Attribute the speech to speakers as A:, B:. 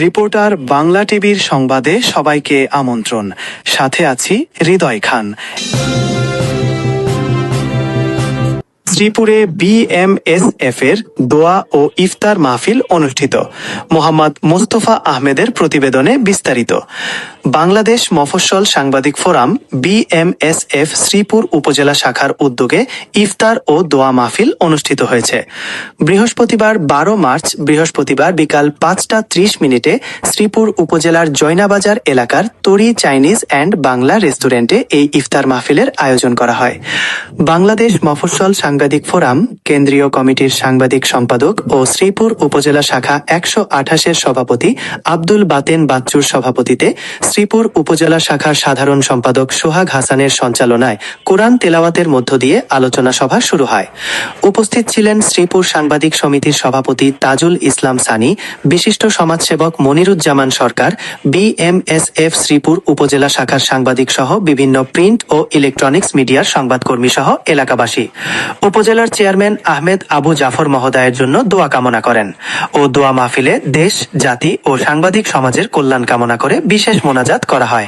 A: Reporter Bangla টিভির সংবাদে সবাইকে আমন্ত্রণ। সাথে আছি হৃদয় খান। শ্রীপুরে বিএমএসএফ এর দোয়া ও ইফতার মাহফিল অনুষ্ঠিত। মোহাম্মদ মোস্তফা আহমেদের প্রতিবেদনে বিস্তারিত। বাংলাদেশ মফস্বল সাংবাদিক ফোরাম বিএমএসএফ শ্রীপুর উপজেলা শাখার উদ্যোগে ইফতার ও দোয়া মাহফিল অনুষ্ঠিত হয়েছে। বৃহস্পতিবার 12 মার্চ বৃহস্পতিবার বিকাল 5:30 শ্রীপুর উপজেলার জয়নাবাজার এলাকার তরি চাইনিজ অ্যান্ড বাংলা রেস্টুরেন্টে এই ইফতার মাহফিলের আয়োজন করা হয়। বাংলাদেশ মফস্বল সাংবাদিক ফোরাম কেন্দ্রীয় কমিটির সাংবাদিক সম্পাদক ও শ্রীপুর উপজেলা শাখা 128-এর সভাপতি আব্দুল বাতেন বাচ্চুর সভাপতিতে শ্রীপুর উপজেলা শাখার সাধারণ সম্পাদক সোহাগ হাসানের সঞ্চালনায় কোরআন তেলাওয়াতের মধ্য দিয়ে আলোচনা সভা শুরু হয়। উপস্থিত ছিলেন শ্রীপুর সাংবাদিক সমিতির সভাপতি তাজুল ইসলাম সানি, বিশিষ্ট সমাজসেবক মনিরুজ্জামান সরকার, বিএমএসএফ শ্রীপুর উপজেলা শাখার সাংবাদিক সহ বিভিন্ন প্রিন্ট ও ইলেকট্রনিক্স মিডিয়ার সংবাদকর্মী সহ এলাকাবাসী। উপজেলার চেয়ারম্যান আহমেদ আবু জাফর মহোদয়ের জন্য দোয়া কামনা করেন ও দোয়া মাহফিলে দেশ, জাতি ও সাংবাদিক সমাজের কল্যাণ কামনা করে বিশেষ মোনাজাত করা হয়।